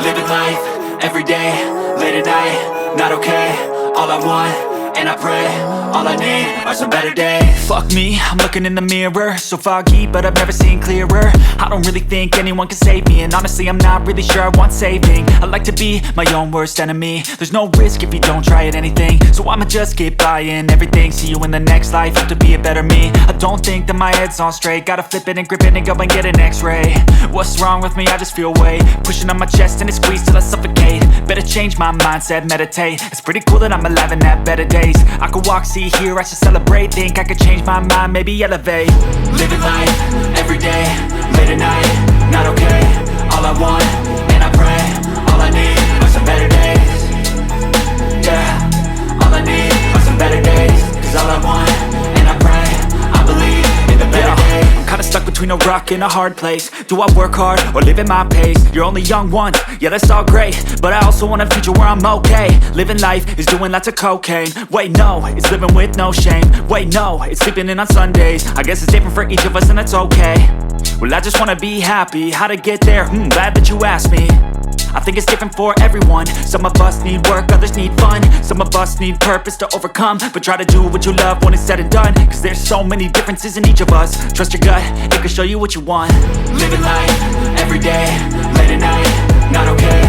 Living life, everyday, late at night, not okay. All I want, and I pray, all I need are some better days. Fuck me, I'm looking in the mirror, so foggy, but I've never seen clearer. I don't really think anyone can save me, and honestly I'm not really sure I want saving. I like to be my own worst enemy. There's no risk if you don't try at anything, so I'ma just keep buying everything. See you in the next life, have to be a better me. I don't think that my head's on straight, gotta flip it and grip it and go and get an x-ray. What's wrong with me? I just feel weight pushing on my chest and it squeezes till I suffocate. Better change my mindset, meditate. It's pretty cool that I'm alive and have better days. I could walk, see, hear, I should celebrate. Think I could change my mind, maybe elevate. Living life, everyday, late at night, not okay. All I want, and I pray, all I need are some better days. Yeah, all I need are some better days. Cause all I want, and I pray, I believe in the better days. I'm kinda stuck between a rock and a hard place. Do I work hard or live at my pace? You're only young once, yeah that's all great, but I also want a future where I'm okay. Living life is doing lots of cocaine. Wait no, it's living with no shame. Wait no, it's sleeping in on Sundays. I guess it's different for each of us and that's okay. Well I just wanna be happy, how to get there? Glad that you asked me. I think it's different for everyone. Some of us need work, others need fun. Some of us need purpose to overcome. But try to do what you love when it's said and done. Cause there's so many differences in each of us. Trust your gut, it can show you what you want. Living life, everyday, late at night, not okay.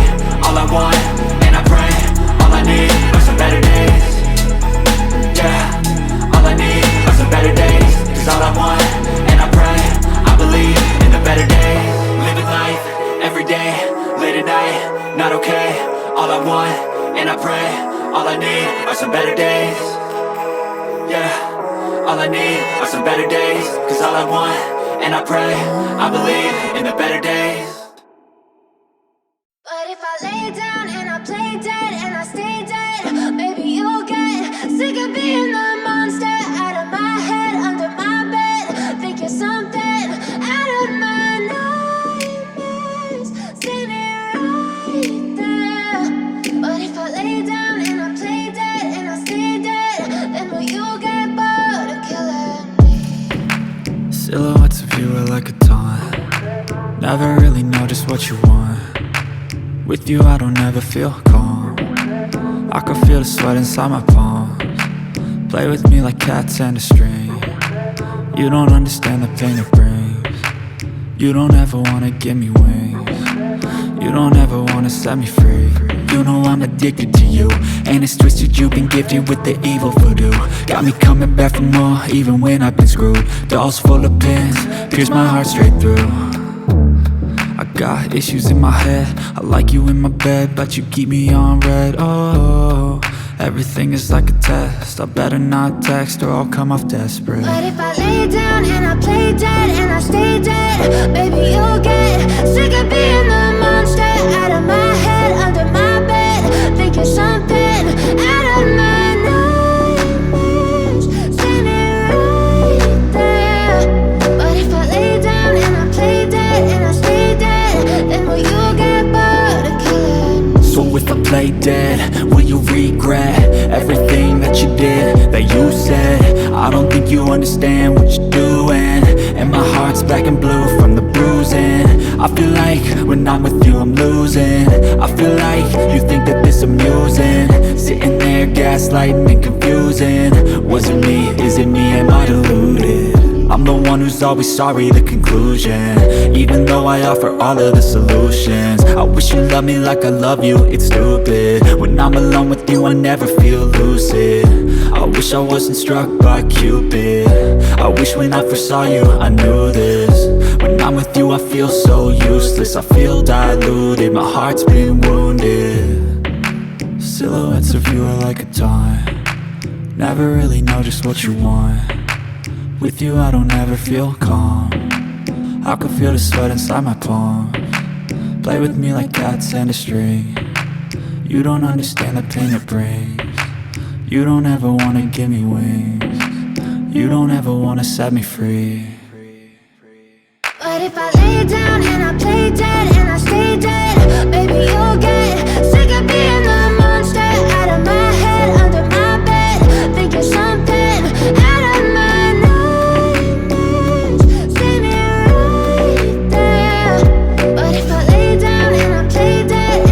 All I want, and I pray, all I need are some better days. Yeah, all I need are some better days. Cause all I want, and I pray, I believe in the better days. Living life, everyday, late at night, not okay. All I want, and I pray, all I need are some better days. Yeah, all I need are some better days. Cause all I want, and I pray, I believe in the better days. But if I lay down and I play dead and I stay dead, maybe you'll get sick of being the monster out of my head, under my bed. Think you're something out of my nightmares, standing right there. But if I lay down and I play dead and I stay dead, then will you get bored of killing me? Silhouettes of you are like a taunt. Never really know just what you want. With you I don't ever feel calm. I can feel the sweat inside my palms. Play with me like cats and a string. You don't understand the pain it brings. You don't ever wanna give me wings. You don't ever wanna set me free. You know I'm addicted to you, and it's twisted, you've been gifted with the evil voodoo. Got me coming back for more, even when I've been screwed. Dolls full of pins, pierce my heart straight through. I got issues in my head, I like you in my bed, but you keep me on red. Oh, everything is like a test, I better not text or I'll come off desperate. But if I lay down and I play dead and I stay dead, baby you'll get sick of being the monster out of my head, under my bed. Think you're something out of my nightmares, standing right there. But if I lay down and I play dead and I stay dead, then will you get bored of killing me? So if I play dead, will you regret everything that you did, that you said? I don't think you understand what you're doing, and my heart's black and blue from the bruising. I feel like when I'm with you I'm losing. I feel like you think that this amusing, sitting there gaslighting and confusing. Was it me? Is it me? Am I deluded? I'm the one who's always sorry, the conclusion, even though I offer all of the solutions. I wish you loved me like I love you, it's stupid. When I'm alone with you I never feel lucid. I wish I wasn't struck by Cupid. I wish when I first saw you I knew this. When I'm with you I feel so useless, I feel diluted, my heart's been wounded. Silhouettes of you are like a taunt. Never really know just what you want. With you I don't ever feel calm. I can feel the sweat inside my palms. Play with me like cats and a string. You don't understand the pain it brings. You don't ever wanna give me wings. You don't ever wanna set me free. But if I lay down and I play dead and I stay dead, baby you'll get sick of being the monster out of my head, under my bed. Think you're something out of my nightmares, standing right there. But if I lay down and I play dead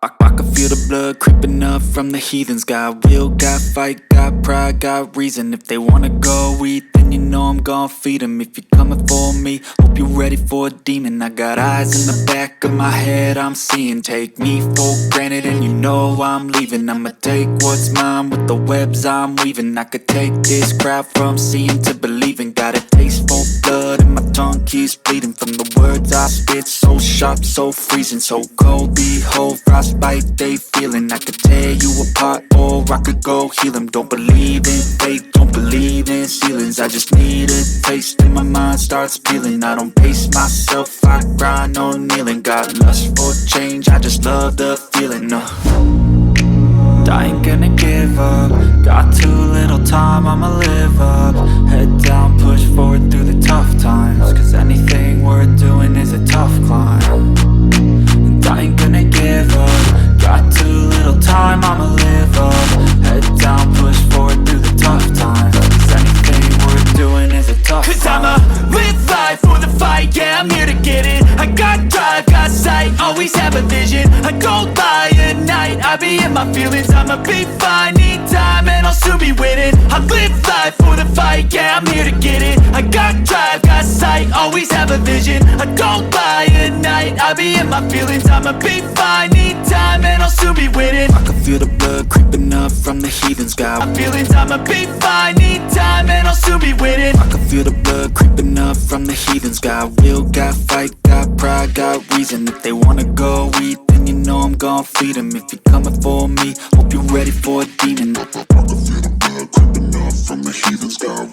I can feel the blood creeping up from the heathens. Got will, got fight, got pride, got reason. If they wanna go eat, then you know I'm gon' feed them. If you're coming for me, hope you're ready for a demon. I got eyes in the back of my head, I'm seeing. Take me for granted and you know I'm leaving. I'ma take what's mine with the webs I'm weaving. I could take this crowd from seeing to believing. Got a taste for blood and my tongue keeps bleeding from the words I spit. So sharp, so freezing, so cold. Behold, frostbite they feeling. I could tear you apart or I could go heal them. Don't believe in fate, don't believe in ceilings. I just need a taste and my mind starts peeling. I don't pace myself, I grind on kneeling. Got lust for change, I just love the feeling. I ain't gonna give up. Got too little time, I'ma live up. Head down, push forward through the tough times. Cause anything worth doing is a tough climb. And I ain't gonna give up. Got too little time, I'ma live up. Head down, push forward through the tough times. Cause anything worth doing is a tough climb. Cause I'ma live life for the fight, yeah, I'm here to get it. I got drive, got sight, always have a vision. I go by at night, I be in my feelings. I'ma be fine, need time and I'll soon be winning. I live life for the fight, yeah, I'm here to get it. I got drive, got sight, always have a vision. I go by at night, I be in my feelings. I'ma be fine, need time and I'll soon be winning. I can feel the blood creeping up from the heathens. Got my feelings, I'ma be fine, need time and I'll soon be winning. I can feel the blood creeping up from the heathens. Got will, got fight, got pride, got reason. If they wanna go eat, then you know I'm gon' feed them. If you're coming for me, hope you're ready for a demon. I can feel the blood creeping up from the heathens. Got